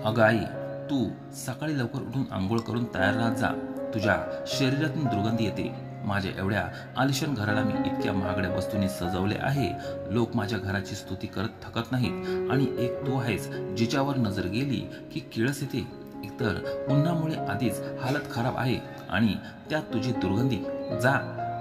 अगं आई, तू सकाळी लवकर उठून आंघोळ करून तयार राहत जा. तुझ्या शरीरातून दुर्गंधी येते. माझ्या एवढ्या आलिशान घराला मी इतक्या महागड्या वस्तूंनी सजवले आहे. लोक माझ्या घराची स्तुती करत थकत नाहीत. आणि एक तू आहेस जिच्यावर नजर गेली की किळस येते. एकतर उन्हामुळे आधीच हालत खराब आहे आणि त्यात तुझी दुर्गंधी. जा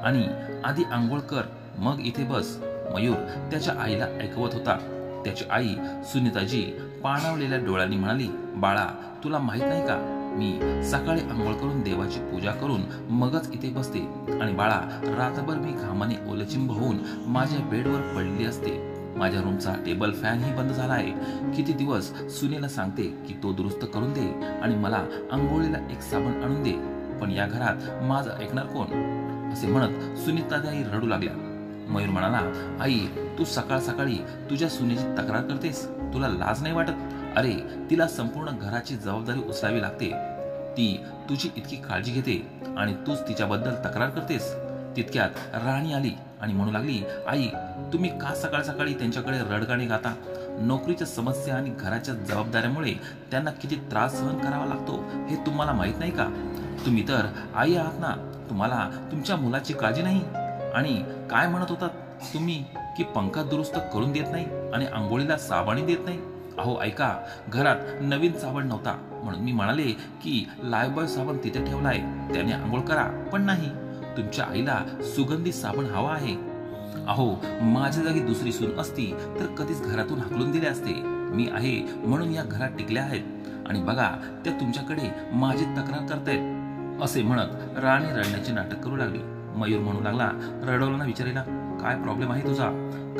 आणि आधी आंघोळ कर, मग इथे बस. मयूर त्याच्या आईला ऐकवत होता. त्याची आई सुनीताजी पाणावलेल्या डोळ्यांनी म्हणाली, बाळा, तुला माहित नाही का, मी सकाळी आंघोळ करून देवाची पूजा करून मगच इथे बसते. आणि बाळा, रात्रभर मी घामाने ओलचिंब होऊन माझ्या बेडवर पडली असते. माझ्या रूमचा टेबल फॅनही बंद झाला आहे. किती दिवस सुनेला सांगते की तो दुरुस्त करून दे आणि मला आंघोळीला एक साबण आणून दे, पण या घरात माझं ऐकणार कोण? असे म्हणत सुनीताताई रडू लागल्या. मयूर म्हणाला, आई, तू सकाळ सकाळी तुझ्या सुनेची तक्रार करतेस. तुला लाज नाही वाटत? अरे, तिला संपूर्ण घराची जबाबदारी उचलावी लागते. ती तुझी इतकी काळजी घेते आणि तूच तिच्याबद्दल तक्रार करतेस. तितक्यात राणी आली आणि म्हणू लागली, आई, तुम्ही का सकाळ सकाळी त्यांच्याकडे रडगाणी गाता? नोकरीच्या समस्या आणि घराच्या जबाबदाऱ्यामुळे त्यांना किती त्रास सहन करावा लागतो हे तुम्हाला माहित नाही का? तुम्ही तर आई आहात ना, तुम्हाला तुमच्या मुलाची काळजी नाही? आणि काय म्हणत होतात तुम्ही की पंखा दुरुस्त करून देत नाही आणि आंघोळीला साबणही देत नाही? अहो ऐका, घरात नवीन साबण नव्हता म्हणून मी म्हणाले की लायबॉय साबण तिथे ठेवलाय, त्याने आंघोळ करा. पण नाही, तुमच्या आईला सुगंधी साबण हवा आहे. अहो, माझ्या जागी दुसरी सून असती तर कधीच घरातून हाकलून दिले असते. मी आहे म्हणून या घरात टिकल्या आहेत आणि बघा, त्या तुमच्याकडे माझी तक्रार करतायत. असे म्हणत राणी रडण्याचे नाटक करू लागली. मयूर म्हणू लागला, रडवला विचारायला, काय प्रॉब्लेम आहे तुझा?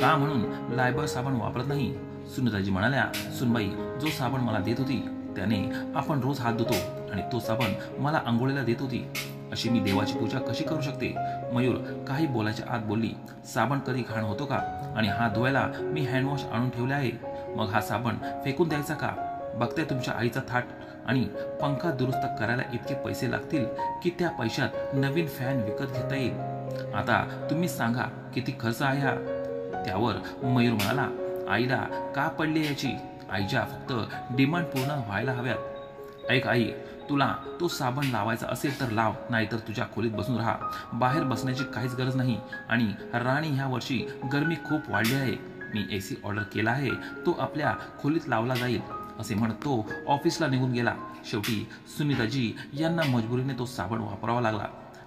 का म्हणून लायबॉय साबण वापरत नाही? सुनीताजी म्हणाल्या, सुनबाई, जो साबण मला देत होती त्याने आपण रोज हात धुतो आणि तो साबण मला आंघोळीला देत होती. अशी मी देवाची पूजा कशी करू शकते? मयूर काही बोलायच्या आत बोलली, साबण कधी घाण होतो का? आणि हात धुवायला मी हँडवॉश आणून ठेवले आहे. मग हा साबण फेकून द्यायचा का? बघते तुमच्या आईचा थाट. आणि पंखा दुरुस्त करायला इतके पैसे लागतील की त्या पैशात नवीन फॅन विकत घेता येईल. आता तुम्ही सांगा किती खर्च आहे हा? त्यावर मयूर म्हणाला, आईला का पडली याची? आईच्या फक्त डिमांड पूर्ण व्हायला हव्यात. ऐक आई, तुला तो साबण लावायचा असेल तर लाव, नाहीतर तुझ्या खोलीत बसून राहा. बाहेर बसण्याची काहीच गरज नाही. आणि राणी, ह्या वर्षी गरमी खूप वाढली आहे. मी एसी ऑर्डर केला आहे, तो आपल्या खोलीत लावला जाईल. असे म्हणत तो ऑफिसला निघून गेला. शेवटी सुनीताजी यांना मजबुरीने तो साबण वापरावा लागला.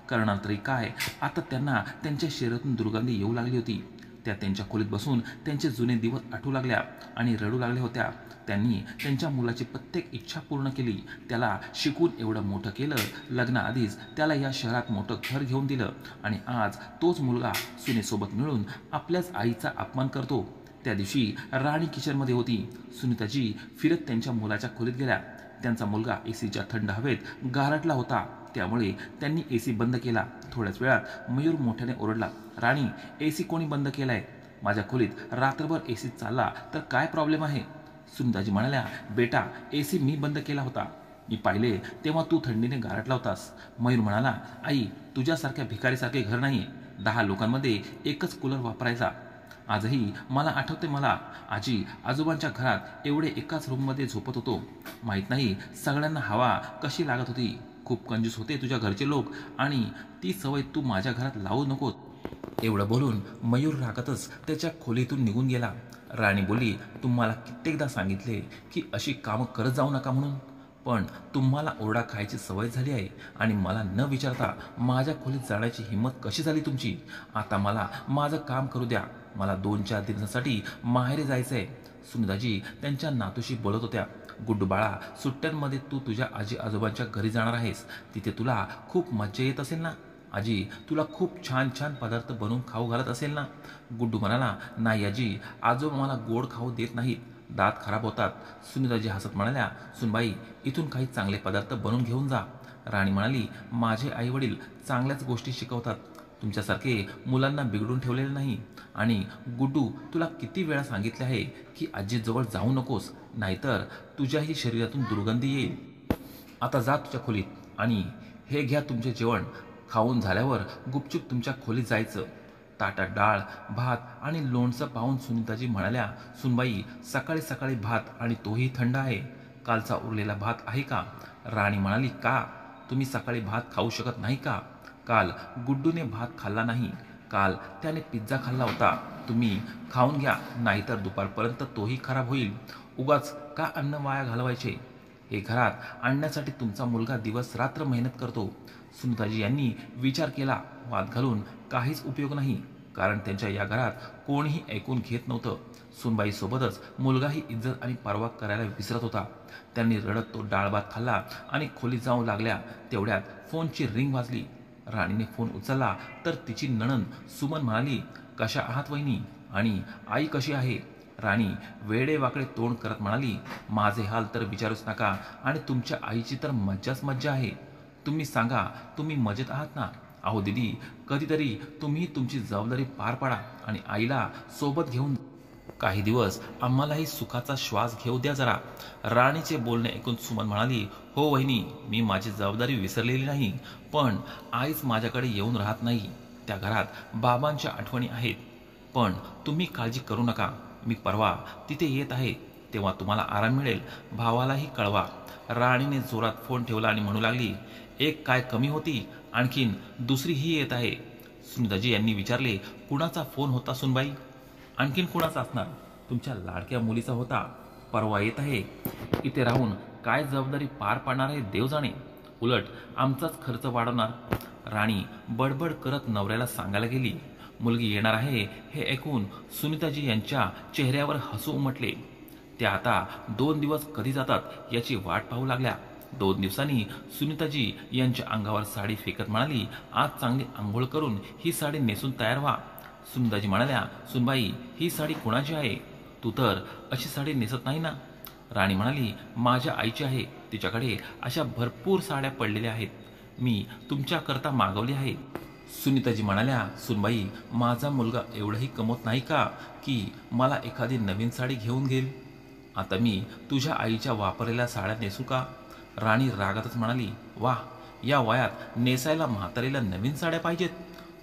करणार तरी काय? आता त्यांना त्यांच्या शरीरातून दुर्गंधी येऊ लागली होती. त्या त्यांच्या खोलीत बसून त्यांचे जुने दिवस आठवू लागल्या आणि रडू लागल्या होत्या. त्यांनी त्यांच्या मुलाची प्रत्येक इच्छा पूर्ण केली. त्याला शिकून एवढं मोठं केलं, लग्नाआधीच त्याला या शहरात मोठं घर घेऊन दिलं आणि आज तोच मुलगा सुनेसोबत मिळून आपल्याच आईचा अपमान करतो. त्या दिवशी राणी किचनमध्ये होती. सुनीताजी फिरत त्यांच्या मुलाच्या खोलीत गेल्या. त्यांचा मुलगा एसीच्या थंड हवेत गारटला होता, त्यामुळे त्यांनी एसी बंद केला. थोड्याच वेळात मयूर मोठ्याने ओरडला, राणी, एसी कोणी बंद केलाय? माझ्या खोलीत रात्रभर एसी चालला तर काय प्रॉब्लेम आहे? सुनीताजी म्हणाल्या, बेटा, एसी मी बंद केला होता. मी पाहिले तेव्हा तू थंडीने गारटला होतास. मयूर म्हणाला, आई, तुझ्यासारख्या भिकारीसारखे घर नाही. 10 लोकांमध्ये एकच कूलर वापरायचा. आजही मला आठवते, मला आजी आजोबांच्या घरात एवढे एकाच रूममध्ये झोपत होतो. माहीत नाही सगळ्यांना हवा कशी लागत होती. खूप कंजूस होते तुझ्या घरचे लोक आणि ती सवय तू माझ्या घरात लावू नकोस. एवढं बोलून मयूर रागातच त्याच्या खोलीतून निघून गेला. राणी बोलली, तुम्हाला कित्येकदा सांगितले की अशी कामं करत जाऊ नका म्हणून, पण तुम्हाला ओरडा खायची सवय झाली आहे आणि मला न विचारता माझ्या खोलीत जाण्याची हिंमत कशी झाली तुमची? आता मला माझं काम करू द्या. मला 2-4 दिवसांसाठी माहेरी जायचंय. सुनीताजी त्यांच्या नातूशी बोलत होत्या. गुड्डू बाळा, सुट्ट्यांमध्ये तू तुझ्या आजी आजोबांच्या घरी जाणार आहेस. तिथे तुला खूप मज्जा येत असेल ना? आजी तुला खूप छान छान पदार्थ बनवून खाऊ घालत असेल ना? गुड्डू म्हणाला, नाही आजी, आजोबा मला गोड खाऊ देत नाहीत, दात खराब होतात. सुनीताजी हसत म्हणाल्या, सुनबाई, इथून काही चांगले पदार्थ बनवून घेऊन जा. राणी म्हणाली, माझे आई वडील चांगल्याच गोष्टी शिकवतात, तुमच्यासारखे मुलांना बिघडून ठेवलेले नाही. आणि गुड्डू, तुला किती वेळा सांगितले आहे की आजीजवळ जाऊ नकोस, नाहीतर तुझ्याही शरीरातून दुर्गंधी येईल. आता जा तुझ्या खोलीत आणि हे घ्या तुमचे जेवण. खाऊन झाल्यावर गुपचूप तुमच्या खोलीत जायचं. ताटात डाळ, भात आणि लोणचं पाहून सुनीताजी म्हणाल्या, सुनबाई, सकाळी सकाळी भात आणि तोही थंड आहे. कालचा उरलेला भात आहे का? राणी म्हणाली, का? तुम्ही सकाळी भात खाऊ शकत नाही का? काल गुड्डूने भात खाल्ला नाही. काल त्याने पिझ्झा खाल्ला होता. तुम्ही खाऊन घ्या, नाहीतर दुपारपर्यंत तोही खराब होईल. उगाच का अन्न वाया घालवायचे? हे घरात आणण्यासाठी तुमचा मुलगा दिवस रात्र मेहनत करतो. सुनीताजी यांनी विचार केला. वाद घालून काहीच उपयोग नाही, कारण त्यांच्या या घरात कोणीही ऐकून घेत नव्हतं. सुनबाईसोबतच मुलगाही इज्जत आणि परवा करायला विसरत होता. त्यांनी रडत तो डाळ भात खाल्ला आणि खोलीत जाऊ लागल्या. तेवढ्यात फोनची रिंग वाजली. राणीने फोन उचलला तर तिची नणंद सुमन म्हणाली, कशा आहात वहिनी? आणि आई कशी आहे? राणी वेडेवाकडे तोंड करत म्हणाली, माझे हाल तर विचारूच नका, आणि तुमच्या आईची तर मज्जाच मज्जा आहे. तुम्ही सांगा, तुम्ही मजेत आहात ना? अहो दीदी, कधीतरी तुम्ही तुमची जबाबदारी पार पाडा आणि आईला सोबत घेऊन काही दिवस आम्हालाही सुखाचा श्वास घेऊ द्या जरा. राणीचे बोलणे ऐकून सुमन म्हणाली, हो वहिनी, मी माझी जबाबदारी विसरलेली नाही, पण आईच माझ्याकडे येऊन राहत नाही. त्या घरात बाबांच्या आठवणी आहेत. पण तुम्ही काळजी करू नका, मी परवा तिथे येत आहे, तेव्हा तुम्हाला आराम मिळेल. भावालाही कळवा. राणीने जोरात फोन ठेवला आणि म्हणू लागली, एक काय कमी होती, आणखीन दुसरीही येत आहे. सुनीताजी यांनी विचारले, कुणाचा फोन होता सुनबाई? आणखीन कुणाचा असणार? तुमच्या लाडक्या मुलीचा होता. परवा येत आहे. इथे राहून काय जबाबदारी पार पाडणार आहे देव जाणे. उलट आमचाच खर्च वाढवणार. राणी बडबड करत नवऱ्याला सांगायला गेली. मुलगी येणार आहे हे ऐकून सुनीताजी यांच्या चेहऱ्यावर हसू उमटले. त्या आता 2 दिवस कधी जातात याची वाट पाहू लागल्या. 2 दिवसांनी सुनीताजी यांच्या अंगावर साडी फेकत म्हणाली, आज चांगली आंघोळ करून ही साडी नेसून तयार व्हा. सुनीताजी म्हणाल्या, सुनबाई, ही साडी कुणाची आहे? तू तर अशी साडी नेसत नाही ना? राणी म्हणाली, माझ्या आईची आहे. तिच्याकडे अशा भरपूर साड्या पडलेल्या आहेत. मी तुमच्याकरता मागवली आहे. सुनीताजी म्हणाल्या, सुनबाई, माझा मुलगा एवढंही कमवत नाही का की मला एखादी नवीन साडी घेऊन घेईल? आता मी तुझ्या आईच्या वापरलेल्या साड्या नेसू का? राणी रागातच म्हणाली, वाह, या वयात नेसायला म्हातारीला नवीन साड्या पाहिजेत.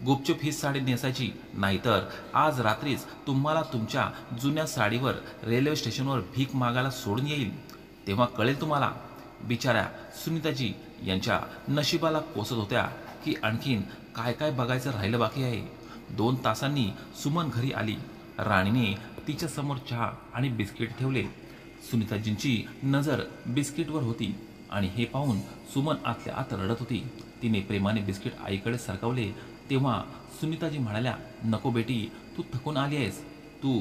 गुपचूप ही साडी नेसायची, नाहीतर आज रात्रीच तुम्हाला तुमच्या जुन्या साडीवर रेल्वे स्टेशनवर भीक मागायला सोडून येईल. तेव्हा कळेल तुम्हाला. बिचाऱ्या सुनीताजी यांच्या नशिबाला कोसत होत्या की आणखीन काय काय बघायचं राहिलं बाकी आहे. 2 तासांनी सुमन घरी आली. राणीने तिच्या समोर चहा आणि बिस्किट ठेवले. सुनीताजींची नजर बिस्किटवर होती आणि हे पाहून सुमन आतल्या आत रडत होती. तिने प्रेमाने बिस्किट आईकडे सरकवले. तेव्हा सुनीताजी म्हणाल्या, नको बेटी, तू थकून आली आहेस, तू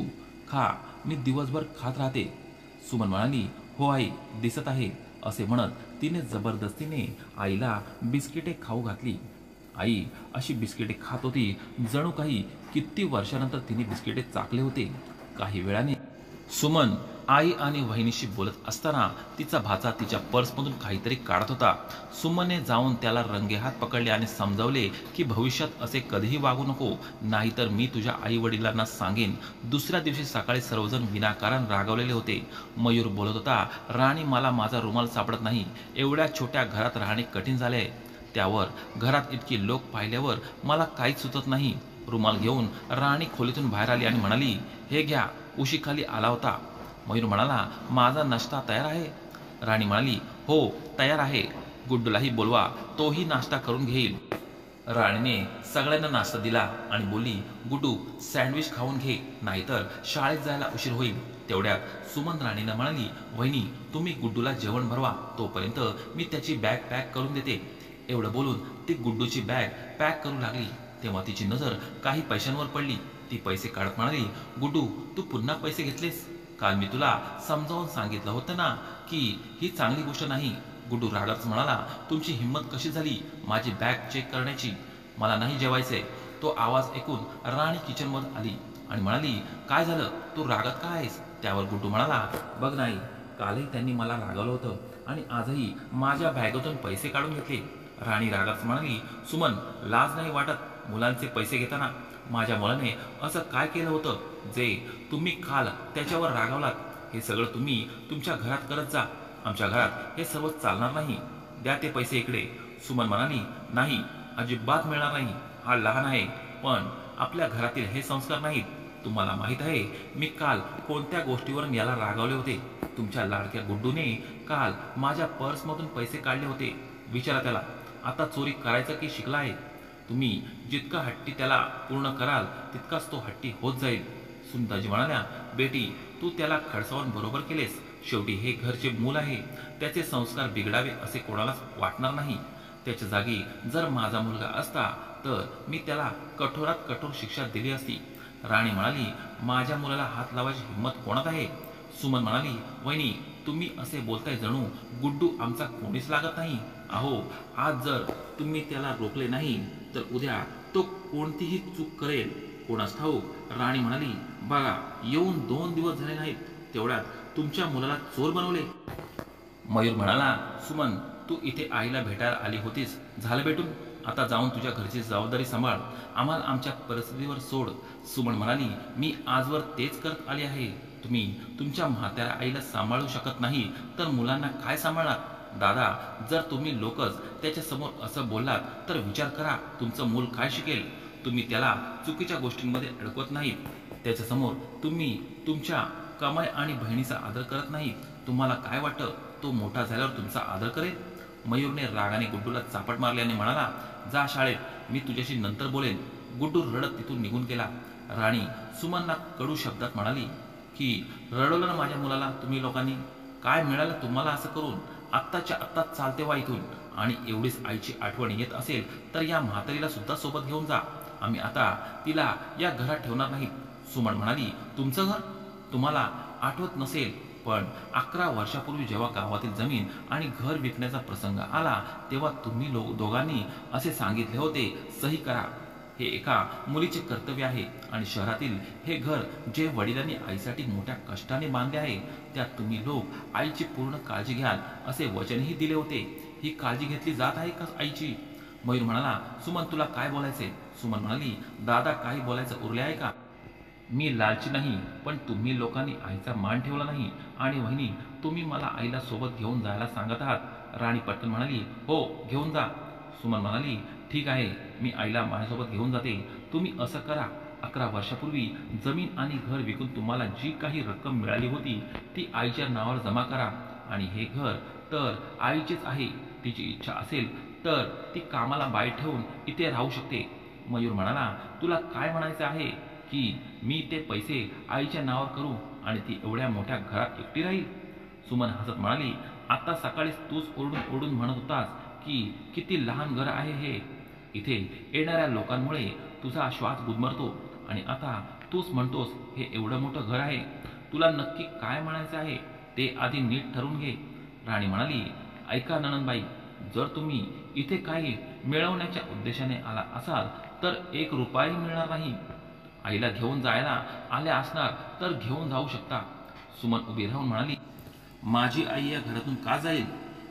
खा, मी दिवसभर खात राहते. सुमन म्हणाली, हो आई, दिसत आहे. असे म्हणत तिने जबरदस्तीने आईला बिस्किटे खाऊ घातली. आई अशी बिस्किटे खात होती जणू काही किती वर्षानंतर तिने बिस्किटे चाकले होते. काही वेळाने सुमन आई आणि वहिनीशी बोलत असताना तिचा भाचा तिच्या पर्समधून काहीतरी काढत होता. सुमनने जाऊन त्याला रंगेहात पकडले आणि समजावले की भविष्यात असे कधीही वागू नको, नाहीतर मी तुझ्या आई वडिलांना सांगेन. दुसऱ्या दिवशी सकाळी सर्वजण विनाकारण रागावलेले होते. मयूर बोलत होता, राणी, मला माझा रुमाल सापडत नाही. एवढ्या छोट्या घरात राहणे कठीण झाले. त्यावर घरात इतकी लोक पाहिल्यावर मला काहीच सुचत नाही. रुमाल घेऊन राणी खोलीतून बाहेर आली आणि म्हणाली, हे घ्या, उशीखाली आला होता. मयूर म्हणाला, माझा नाश्ता तयार आहे? राणी म्हणाली, हो तयार आहे. गुड्डूलाही बोलवा, तोही नाश्ता करून घेईल. राणीने सगळ्यांना नाश्ता दिला आणि बोलली, गुड्डू, सँडविच खाऊन घे, नाहीतर शाळेत जायला उशीर होईल. तेवढ्यात सुमन राणीला म्हणाली, वहिनी, तुम्ही गुड्डूला जेवण भरवा, तोपर्यंत मी त्याची बॅग पॅक करून देते. एवढं बोलून ती गुड्डूची बॅग पॅक करू लागली. तेव्हा तिची नजर काही पैशांवर पडली. ती पैसे काढत म्हणाली, गुड्डू, तू पुन्हा पैसे घेतलेस? काल मी तुला समजावून सांगितलं होतं ना की ही चांगली गोष्ट नाही. गुड्डू रागात म्हणाला, तुमची हिंमत कशी झाली माझी बॅग चेक करण्याची? मला नाही जेवायचंय. तो आवाज ऐकून राणी किचनवर आली आणि म्हणाली, काय झालं, तू रागात का आहेस? त्यावर गुड्डू म्हणाला, बघ नाही, कालही त्यांनी मला रागवलं होतं आणि आजही माझ्या बॅगेतून पैसे काढून घेतले. राणी रागात म्हणाली, सुमन, लाज नाही वाटत मुलांचे पैसे घेताना? माझ्या मुलाने असं काय केलं होतं जे तुम्ही काल त्याच्यावर रागावलात? हे सगळं तुम्ही तुमच्या घरात करत जा. आमच्या घरात हे सर्व चालणार नाही. द्या ते पैसे इकडे. सुमन म्हणाली, नाही, अजिबात मिळणार नाही. हा लहान आहे, पण आपल्या घरातील हे संस्कार नाहीत. तुम्हाला माहीत आहे मी काल कोणत्या गोष्टीवरून याला रागावले होते? तुमच्या लाडक्या गुड्डूने काल माझ्या पर्समधून पैसे काढले होते. विचारा त्याला, आता चोरी करायचं की शिकला आहे? तुम्ही जितका हट्टी त्याला पूर्ण कराल तितकाच तो हट्टी होत जाईल. सुनीताजी म्हणाल्या, बेटी तू त्याला खडसावून बरोबर केलेस. शेवटी हे घरचे मूल आहे. त्याचे संस्कार बिघडावे असे कोणालाच वाटणार नाही. त्याच्या जागी जर माझा मुलगा असता तर मी त्याला कठोरात कठोर शिक्षा दिली असती. राणी म्हणाली, माझ्या मुलाला हात लावायची हिंमत कोणात आहे? सुमन म्हणाली, वहिनी तुम्ही असे बोलताय जणू गुड्डू आमचा कोणीच लागत नाही. अहो, आज जर तुम्ही त्याला रोखले नाही तर उद्या तो कोणतीही चूक करेल, कोणास ठाऊक. राणी म्हणाली, बघा येऊन 2 दिवस झाले नाहीत तेवढ्यात तुमच्या मुलाला चोर बनवले. मयूर म्हणाला, सुमन तू इथे आईला भेटायला आली होतीस, झालं भेटून. आता जाऊन तुझ्या घरची जबाबदारी सांभाळ, आम्हाला आमच्या परिस्थितीवर सोड. सुमन म्हणाली, मी आजवर तेच करत आली आहे. तुम्ही तुमच्या म्हाताऱ्या आईला सांभाळू शकत नाही तर मुलांना काय सांभाळणार? दादा, जर तुम्ही लोकच त्याच्या समोर असं बोललात तर विचार करा तुमचं मूल काय शिकेल. तुम्ही त्याला चुकीच्या गोष्टींमध्ये अडकवत नाहीत. त्याच्यासमोर तुम्ही तुमच्या कमाई आणि बहिणीचा आदर करत नाही. तुम्हाला काय वाटतं तो मोठा झाल्यावर तुमचा आदर करेल? मयूरने रागाने गुड्डूला चापट मारली आणि म्हणाला, जा शाळेत, मी तुझ्याशी नंतर बोलेन. गुड्डू रडत तिथून निघून गेला. राणी सुमनला कडू शब्दात म्हणाली की रडवलं ना माझ्या मुलाला तुम्ही लोकांनी. काय मिळालं तुम्हाला असं करून? आत्ताच्या आत्ताच चालते वा इथून. आणि एवढीच आईची आठवण येत असेल तर या म्हातारीला सुद्धा सोबत घेऊन जा. आम्ही आता तिला या घरात ठेवणार नाही. सुमन म्हणाली, तुमचं घर? तुम्हाला आठवत नसेल पण 11 वर्षापूर्वी जेव्हा गावातील जमीन आणि घर विकण्याचा प्रसंग आला तेव्हा तुम्ही दोघांनी असे सांगितले होते, सही करा. हे एका मुलीचे कर्तव्य आहे आणि शहरातील हे घर जे वडिलांनी आईसाठी मोठ्या कष्टाने बांधले आहे त्यात तुम्ही लोक आईची पूर्ण काळजी घ्याल असे वचनही दिले होते. ही काळजी घेतली जात आहे का आईची? मयूर म्हणाला, सुमन तुला काय बोलायचे? सुमन म्हणाली, दादा काही बोलायचं उरले आहे का? मी लालची नाही पण तुम्ही लोकांनी आईचा मान ठेवला नाही. आणि वहिनी तुम्ही मला आईला सोबत घेऊन जायला सांगत आहात. राणी पटकन म्हणाली, हो घेऊन जा. सुमन म्हणाली, ठीक आहे, मी आईला माझ्यासोबत घेऊन जाते. तुम्ही असं करा, 11 वर्षापूर्वी जमीन आणि घर विकून तुम्हाला जी काही रक्कम मिळाली होती ती आईच्या नावावर जमा करा. आणि हे घर तर आईचेच आहे. तिची इच्छा असेल तर ती कामाला बाई ठेवून इथे राहू शकते. मयूर म्हणाला, तुला काय म्हणायचं आहे की मी ते पैसे आईच्या नावावर करू आणि ती एवढ्या मोठ्या घरात एकटी राहील? सुमन हसत म्हणाली, आता सकाळीच तूच ओरडून ओरडून म्हणत होतास की किती लहान घर आहे हे. इथे येणाऱ्या लोकांमुळे तुझा श्वास गुदमरतो आणि आता तूच म्हणतोस हे एवढं मोठं घर आहे. तुला नक्की काय म्हणायचं आहे ते आधी नीट ठरवून घे. राणी म्हणाली, ऐका नणंदबाई, जर तुम्ही इथे काही मिळवण्याच्या उद्देशाने आला असाल तर 1 रुपयाही मिळणार नाही. आईला घेऊन जायला आल्या असणार तर घेऊन जाऊ शकता. सुमन उभी राहून म्हणाली, माझी आई या घरातून का जाईल?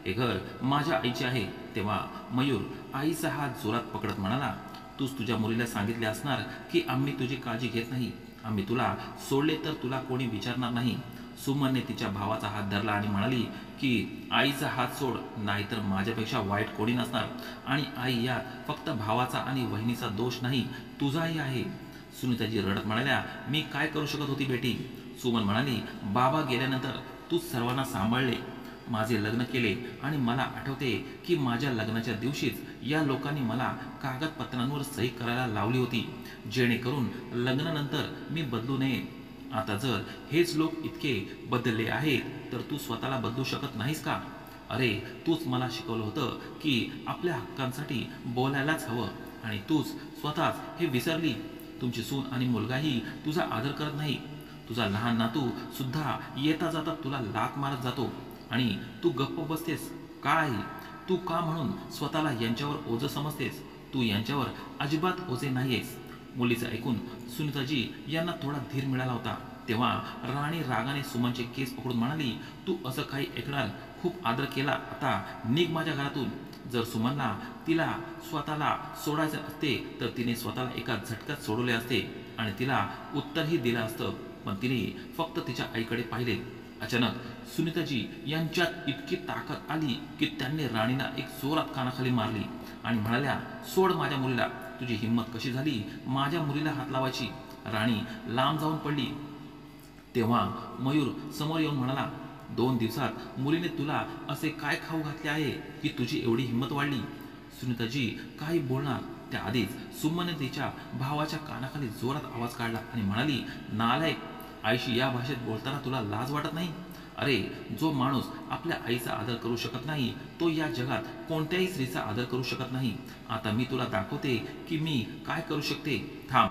हे घर माझ्या आईचे आहे. तेव्हा मयूर आईचा हात जोरात पकडत म्हणाला, तूच तुझ्या मुलीला सांगितले असणार की आम्ही तुझी काळजी घेत नाही. आम्ही तुला सोडले तर तुला कोणी विचारणार नाही. सुमनने तिच्या भावाचा हात धरला आणि म्हणाली की आईचा हात सोड, नाहीतर माझ्यापेक्षा वाईट कोणी नसणार. आणि आई यात फक्त भावाचा आणि वहिनीचा दोष नाही, तुझाही आहे. सुनीताजी रडत म्हणाल्या, मी काय करू शकत होती बेटी? सुमन म्हणाली, बाबा गेल्यानंतर तू सर्वांना सांभाळले, माझे लग्न केले आणि मला आठवते की माझ्या लग्नाच्या दिवशीच या लोकांनी मला कागदपत्रांवर सही करायला लावली होती जेणेकरून लग्नानंतर मी बदलू नये. आता जर हेच लोक इतके बदलले आहेत तर तू स्वतःला बदलू शकत नाहीस का? अरे तूच मला शिकवलं होतं की आपल्या हक्कांसाठी बोलायलाच हवं आणि तूच स्वतःच हे विसरली. तुमची सून आणि मुलगाही तुझा आदर करत नाही. तुझा लहान नातू सुद्धा येता जाता तुला लात मारत जातो आणि तू गप्प बसतेस. काय तू का म्हणून स्वतःला यांच्यावर ओझं समजतेस? तू यांच्यावर अजिबात ओझे नाहीयेस. मुलीचं ऐकून सुनीताजी यांना थोडा धीर मिळाला होता. तेव्हा राणी रागाने सुमनचे केस पकडून म्हणाली, तू असं काही ऐकणार? खूप आदर केला, आता निघ माझ्या घरातून. जर सुमनला तिला स्वतःला सोडायचे असते तर तिने स्वतःला एका झटक्यात सोडवले असते आणि तिला उत्तरही दिलं असतं. पण तिने फक्त तिच्या आईकडे पाहिले. अचानक सुनीताजी यांच्यात इतकी ताकद आली की त्यांनी राणीला एक जोरात कानाखाली मारली आणि म्हणाल्या, सोड माझ्या मुलीला. तुझी हिंमत कशी झाली माझ्या मुलीला हात लावायची? राणी लांब जाऊन पडली तेव्हा मयूर समोर येऊन म्हणाला, 2 दिवसात मुलीने तुला असे काय खाऊ घातले आहे की तुझी एवढी हिंमत वाढली? सुनीताजी काही बोलणार त्याआधीच सुमनने तिच्या भावाच्या कानाखाली जोरात आवाज काढला आणि म्हणाली, नालायक, आईशी या भाषेत बोलताना तुला लाज वाटत नाही? अरे, जो माणूस आपल्या आईचा आदर करू शकत नाही तो या जगात कोणत्याही स्त्रीचा आदर करू शकत नाही. आता मी तुला दाखवते की मी काय करू शकते. थांब.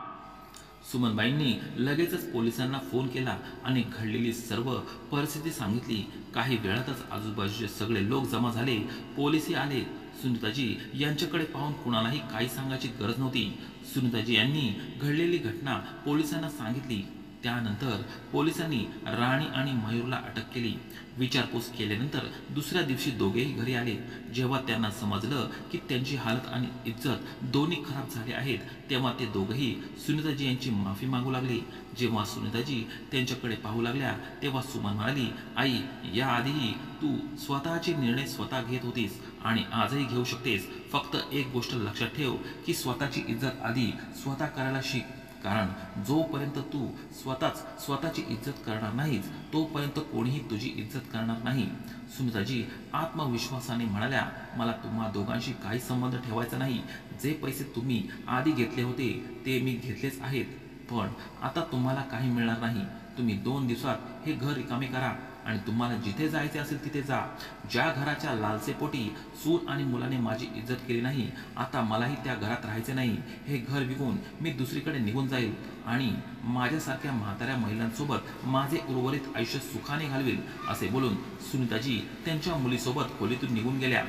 सुमनबाईंनी लगेचच पोलिसांना फोन केला आणि घडलेली सर्व परिस्थिती सांगितली. काही वेळातच आजूबाजूचे सगळे लोक जमा झाले. पोलिसही आले. सुनीताजी यांच्याकडे पाहून कुणालाही काही सांगायची गरज नव्हती. सुनीताजी यांनी घडलेली घटना पोलिसांना सांगितली. त्यानंतर पोलिसांनी राणी आणि मयूरला अटक केली. विचारपूस केल्यानंतर दुसऱ्या दिवशी दोघेही घरी आले. जेव्हा त्यांना समजलं की त्यांची हालत आणि इज्जत दोन्ही खराब झाले आहेत तेव्हा ते दोघंही सुनीताजी यांची माफी मागू लागले. जेव्हा सुनीताजी त्यांच्याकडे पाहू लागल्या तेव्हा सुमन म्हणाली, आई, याआधीही तू स्वतःचे निर्णय स्वतः घेत होतीस आणि आजही घेऊ शकतेस. फक्त एक गोष्ट लक्षात ठेव की स्वतःची इज्जत आधी स्वतः करायला शिक. कारण जोपर्यंत तू स्वतःची इज्जत करणार नाहीस तोपर्यंत कोणीही तुझी इज्जत करणार नाही. सुनीताजी आत्मविश्वासाने म्हणाल्या, मला तुम्हा दोघांशी काही संबंध ठेवायचा नाही. जे पैसे तुम्ही आधी घेतले होते ते मी घेतलेच आहेत, पण आता तुम्हाला काही मिळणार नाही. तुम्ही 2 दिवसात हे घर रिकामे करा आणि तुम्हाला जिथे जायचे असेल तिथे जा. ज्या घराच्या लालसेपोटी सून आणि मुलाने माझी इज्जत केली नाही, आता मलाही त्या घरात राहायचे नाही. हे घर विकून मी दुसरीकडे निघून जाईल आणि माझ्यासारख्या म्हाताऱ्या महिलांसोबत माझे उर्वरित आयुष्य सुखाने घालवेल. असे बोलून सुनीताजी त्यांच्या मुलीसोबत खोलीतून निघून गेल्या.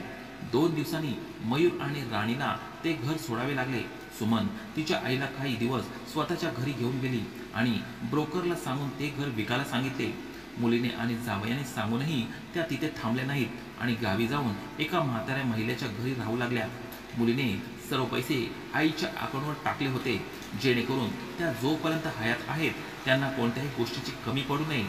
2 दिवसांनी मयूर आणि राणीला ते घर सोडावे लागले. सुमन तिच्या आईला काही दिवस स्वतःच्या घरी घेऊन गेली आणि ब्रोकरला सांगून ते घर विकायला सांगितले. मुलीने आणि जावयाने सांगूनही त्या तिथे थांबल्या नाहीत आणि गावी जाऊन एका म्हाताऱ्या महिलेच्या घरी राहू लागल्या. मुलीने सर्व पैसे आईच्या अकाउंटवर टाकले होते जेणेकरून त्या जोपर्यंत हयात आहेत त्यांना कोणत्याही गोष्टीची कमी पडू नये.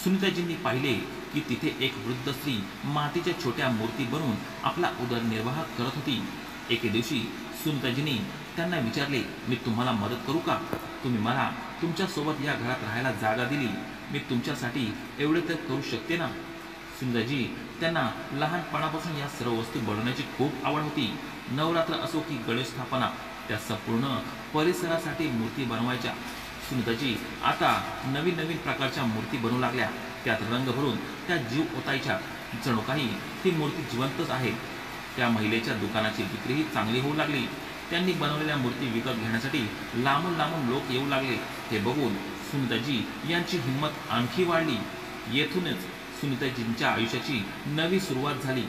सुनीताजींनी पाहिले की तिथे एक वृद्ध स्त्री मातीच्या छोट्या मूर्ती बनवून आपला उदरनिर्वाह करत होती. एके दिवशी सुनीताजींनी त्यांना विचारले, मी तुम्हाला मदत करू का? तुम्ही मला तुमच्यासोबत या घरात राहायला जागा दिली, मी तुमच्यासाठी एवढे तर करू शकते ना? सुनीताजी त्यांना लहानपणापासून या सर्व वस्तू बनवण्याची खूप आवड होती. नवरात्र असो की गणेश स्थापना, त्या संपूर्ण परिसरासाठी मूर्ती बनवायच्या. सुनीताजी आता नवीन नवीन प्रकारच्या मूर्ती बनवू लागल्या. त्यात रंग भरून त्या जीव ओतायच्या, जणू काही ती मूर्ती जिवंतच आहे. त्या महिलेच्या दुकानाची विक्रीही चांगली होऊ लागली. त्यांनी बनवलेल्या मूर्ती विकत घेण्यासाठी लांबून लांबून लोक येऊ लागले. हे बघून सुनीताजी यांची हिंमत आणखी वाढली. येथूनच सुनीताजींच्या आयुष्याची नवी सुरुवात झाली.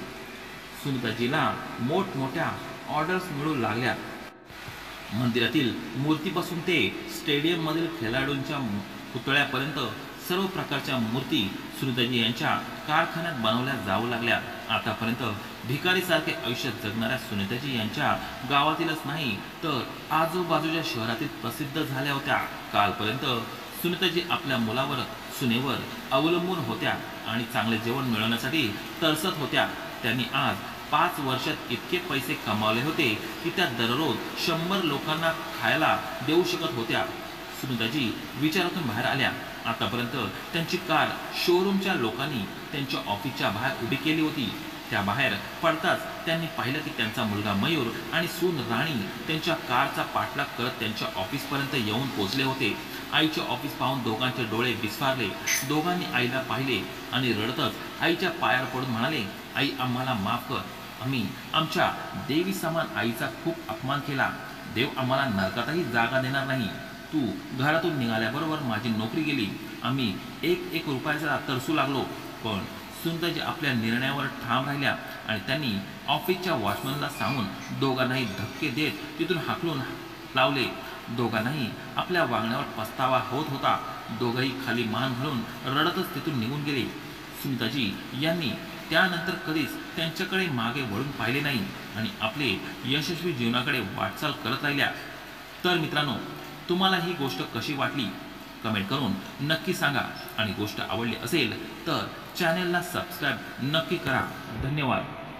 सुनीताजीला मोठमोठ्या ऑर्डर्स मिळू लागल्या. मंदिरातील मूर्तीपासून ते स्टेडियममधील खेळाडूंच्या पुतळ्यापर्यंत सर्व प्रकारच्या मूर्ती सुनीताजी यांच्या कारखान्यात बनवल्या जाऊ लागल्या. आतापर्यंत भिकारीसारखे आयुष्य जगणाऱ्या सुनीताजी यांच्या गावातीलच नाही तर आजूबाजूच्या शहरातील प्रसिद्ध झाल्या होत्या. कालपर्यंत सुनीताजी आपल्या मुलावर सुनेवर अवलंबून होत्या आणि चांगले जेवण मिळवण्यासाठी तरसत होत्या. त्यांनी आज 5 वर्षात इतके पैसे कमावले होते की त्या दररोज 100 लोकांना खायला देऊ शकत होत्या. सुनीताजी विचारातून बाहेर आल्या. आतापर्यंत त्यांची कार शोरूमच्या लोकांनी त्यांच्या ऑफिसच्या बाहेर उभी केली होती. त्या बाहेर पडताच त्यांनी पाहिलं की त्यांचा मुलगा मयूर आणि सून राणी त्यांच्या कारचा पाठलाग करत त्यांच्या ऑफिसपर्यंत येऊन पोहोचले होते. आईचे ऑफिस पाहून दोघांचे डोळे विस्फारले. दोघांनी आईला पाहिले आणि रडतच आईच्या पायावर पडून म्हणाले, आई, आम्हाला माफ कर. आम्ही आमच्या देवी समान आईचा खूप अपमान केला. देव आम्हाला नरकातही जागा देणार नाही. तू घरातून निघाल्याबरोबर माझी नोकरी गेली. आम्ही एक रुपयाचा तरसू लागलो. पण सुनीताजी आपल्या निर्णयावर ठाम राहिल्या आणि त्यांनी ऑफिसच्या वॉचमनला सांगून दोघांनाही धक्के देत तिथून हाकलून लावले. दोघांनाही आपल्या वागण्यावर पस्तावा होत होता. दोघंही खाली मान घालून रडतच तिथून निघून गेले. सुनीताजी यांनी त्यानंतर कधीच त्यांच्याकडे मागे वळून पाहिले नाही आणि आपले यशस्वी जीवनाकडे वाटचाल करत राहिल्या. तर मित्रांनो, तुम्हाला ही गोष्ट कशी वाटली कमेंट करून नक्की सांगा आणि गोष्ट आवडली असेल तर चॅनेलला सबस्क्राईब नक्की करा. धन्यवाद.